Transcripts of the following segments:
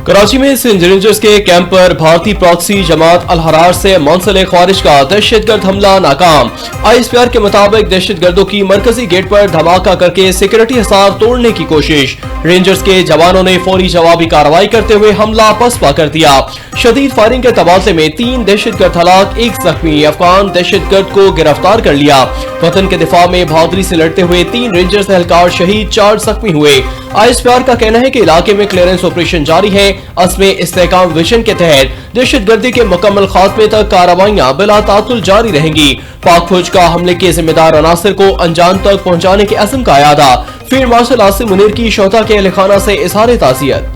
कराची में सिंध रेंजर्स के कैंप पर भारतीय प्रॉक्सी जमात अल हरार से मुंसलिक खारिज का दहशतगर्द हमला नाकाम। ISPR के मुताबिक दहशतगर्दों की मरकजी गेट पर धमाका करके सिक्योरिटी हिसार तोड़ने की कोशिश। रेंजर्स के जवानों ने फौरी जवाबी कार्रवाई करते हुए हमला पसपा कर दिया। शदीद फायरिंग के तबादले में 3 दहशतगर्द हलाक, 1 जख्मी। अफगान दहशतगर्द को गिरफ्तार कर लिया। वतन के दिफा में बहादुरी से लड़ते हुए 3 रेंजर्स एहलकार शहीद, 4 जख्मी हुए। ISPR का कहना है कि इलाके में क्लियरेंस ऑपरेशन जारी है। असमे इस्तेहकाम विजन के तहत दहशतगर्दी के मुकम्मल खात्मे तक कार्रवाइयां बिला तातुल जारी रहेंगी। पाक फौज का हमले के जिम्मेदार अनासर को अंजाम तक पहुंचाने के अज़्म का इरादा। फील्ड मार्शल आसिम मुनीर की शोहदा के अहल खाना से इज़हार ताज़ियत।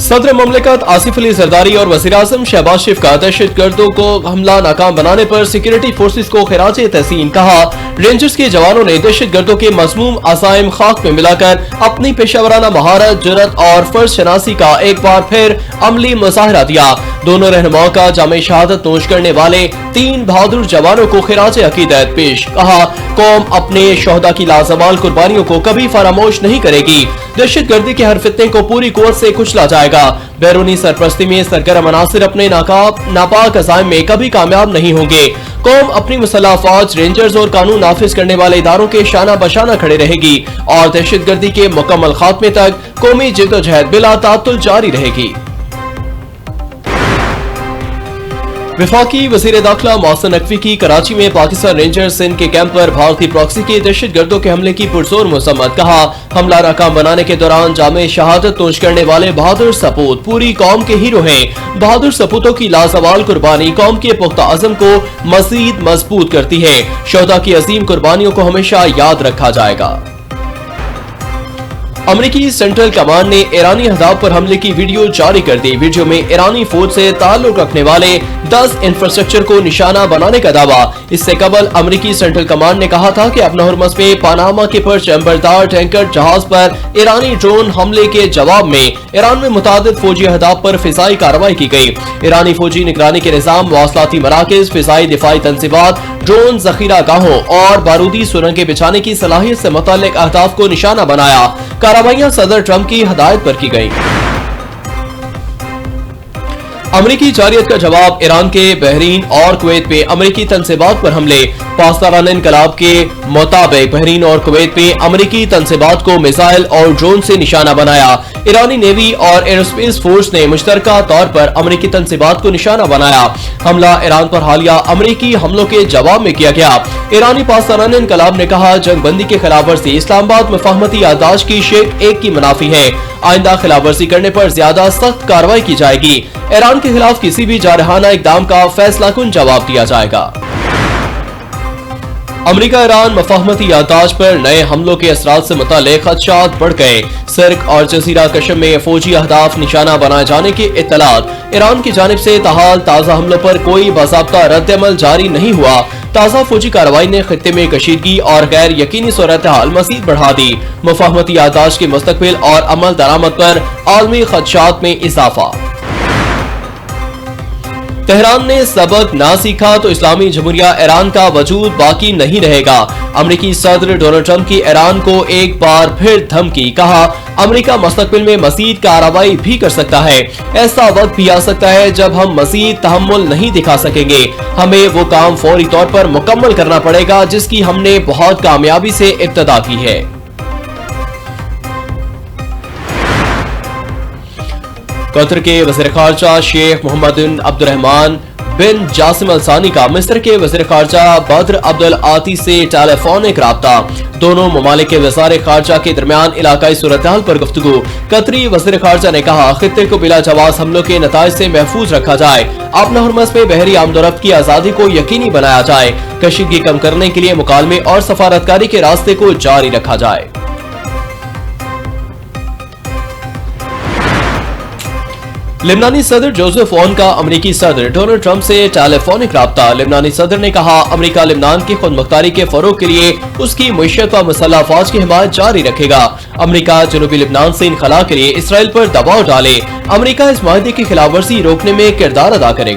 सदर ममलिकत आसिफ अली जरदारी और वज़ीर आज़म शहबाज शरीफ का दहशतगर्दों को हमला नाकाम बनाने पर सिक्योरिटी फोर्सेस को खिराज तहसीन। कहा, रेंजर्स के जवानों ने दहशतगर्दों के मज़मूम अज़ाइम खाक में मिलाकर अपनी पेशावराना महारत, जुर्रत और फर्ज शनासी का एक बार फिर अमली मुजाहरा दिया। दोनों रहनुमाओं का जामे शहादत नोश करने वाले 3 बहादुर जवानों को खिराज अकीदत पेश। कहा, कौम अपने शोहदा की लाजवाल कुर्बानियों को कभी फरामोश नहीं करेगी। दहशतगर्दी के हर फितने को पूरी कुव्वत से कुचला जाएगा। बैरूनी सरपरस्ती में सरगर्म अनासिर अपने नापाक अज़ाइम में कभी कामयाब नहीं होंगे। कौम अपनी मुसल्लह फौज, रेंजर्स और कानून नाफिज करने वाले इदारों के शाना बशाना खड़े रहेगी और दहशतगर्दी के मुकम्मल खात्मे तक कौमी जिद्दोजहद बिला तातुल जारी रहेगी। वफाकी वज़ीर दाखिला मोहसिन नकवी की कराची में पाकिस्तान रेंजर्स सिंध के कैंप पर भारतीय प्रॉक्सी के दहशतगर्दों के हमले की पुरजोर मजम्मत। कहा, हमला नाकाम बनाने के दौरान जामे शहादत नोश करने वाले बहादुर सपूत पूरी कौम के हीरो हैं। बहादुर सपूतों की लाजवाल कुर्बानी कौम के पुख्ता अज़म को मजीद मजबूत करती है। शोहदा की अजीम कुर्बानियों को हमेशा याद रखा जाएगा। अमेरिकी सेंट्रल कमांड ने ईरानी अहदाफ पर हमले की वीडियो जारी कर दी। वीडियो में ईरानी फौज से ताल्लुक रखने वाले 10 इंफ्रास्ट्रक्चर को निशाना बनाने का दावा। इससे कबल अमेरिकी सेंट्रल कमांड ने कहा था कि अपना हुर्मस में पनामा के पर चैम्बरदार टैंकर जहाज पर ईरानी ड्रोन हमले के जवाब में ईरान में मुतादिद फौजी अहदाफ पर फिजाई कार्रवाई की गई। ईरानी फौजी निगरानी के निजाम, मवासलाती मराकज, फिजाई दिफाई तंसीबात, ड्रोन जखीरा गाहों और बारूदी सुरंगें बिछाने की सलाहियत से मुताल्लिक अहदाफ को निशाना बनाया। कार्रवाइयां सदर ट्रंप की हदायत पर की गई। अमरीकी जारियत का जवाब, ईरान के बहरीन और कुवैत पे अमरीकी तंसीबात पर हमले। पासदाराना इनकलाब के मुताबिक बहरीन और कुवैत पे अमरीकी तंसीबात को मिसाइल और ड्रोन से निशाना बनाया। ईरानी नेवी और एयरोस्पेस फोर्स ने मुश्तरका तौर पर अमरीकी तंसीबात को निशाना बनाया। हमला ईरान पर हालिया अमरीकी हमलों के जवाब में किया गया। ईरानी पासदाराना इनकलाब ने कहा, जंग बंदी के खिलाफ वर्जी इस्लामाबाद मुफाहमती याददाश्त की शेख 1 की मुनाफी है। आइंदा खिलाफ वर्जी करने पर ज्यादा सख्त कार्रवाई की जाएगी। ईरान के खिलाफ किसी भी जारहाना इकदाम का फैसला कुन जवाब दिया जाएगा। अमेरिका ईरान मुफाहमती याददाश्त पर नए हमलों के असरात से मुताल्लिक खदशात बढ़ गए। सिर्क और जजीरा कशम में फौजी अहदाफ निशाना बनाए जाने की इत्तलात। ईरान की जानिब से ताहाल ताज़ा हमलों पर कोई बाज़ाब्ता रद्द-ए-अमल जारी नहीं हुआ। ताज़ा फौजी कार्रवाई ने खित्ते में कशीदगी और गैर यकीनी सूरत हाल मज़ीद बढ़ा दी। मुफाहमती याददाश्त के मुस्तकबिल और अमल दरामद पर आलमी खदशात में इजाफा। तेहरान ने सबक ना सीखा तो इस्लामी जमहूरिया ईरान का वजूद बाकी नहीं रहेगा। अमेरिकी सदर डोनाल्ड ट्रंप की ईरान को एक बार फिर धमकी। कहा, अमेरिका मुस्तकबिल में मजीद कार्रवाई भी कर सकता है। ऐसा वक्त भी आ सकता है जब हम मजीद तहम्मुल नहीं दिखा सकेंगे। हमें वो काम फौरी तौर पर मुकम्मल करना पड़ेगा जिसकी हमने बहुत कामयाबी से इब्तिदा की है। कतर के वज़ीर ख़ारजा शेख मोहम्मद बिन अब्दुर्रहमान बिन जासिम अल सानी का मिस्र के वज़ीर ख़ारजा बद्र अब्दुल आती से टेलीफोनिक राब्ता। दोनों ममालिक के वज़ारे ख़ारजा के दरमियान इलाकाई सूरत-ए-हाल पर गुफ्तगू। कतरी वज़ीर ख़ारजा ने कहा, खित्ते को बिला जवाज़ हमलों के नताइज से महफूज रखा जाए। अपना हुर्मस में बहरी आमदोरफ्त की आज़ादी को यकीनी बनाया जाए। कशीदगी कम करने के लिए मुकालमे और सफारतकारी के रास्ते को जारी रखा जाए। लेबनानी सदर जोसेफ ऑन का अमेरिकी सदर डोनाल्ड ट्रंप से टेलीफोनिक राब्ता। लेबनानी सदर ने कहा, अमेरिका लेबनान की खुदमुख्तारी के फरोग के लिए उसकी मुईशत व मुसल्लह फौज की हिमायत जारी रखेगा। अमेरिका जनूबी लेबनान से इनखला के लिए इसराइल पर दबाव डाले। अमेरिका इस माहदे की खिलाफ वर्जी रोकने में किरदार अदा करेगा।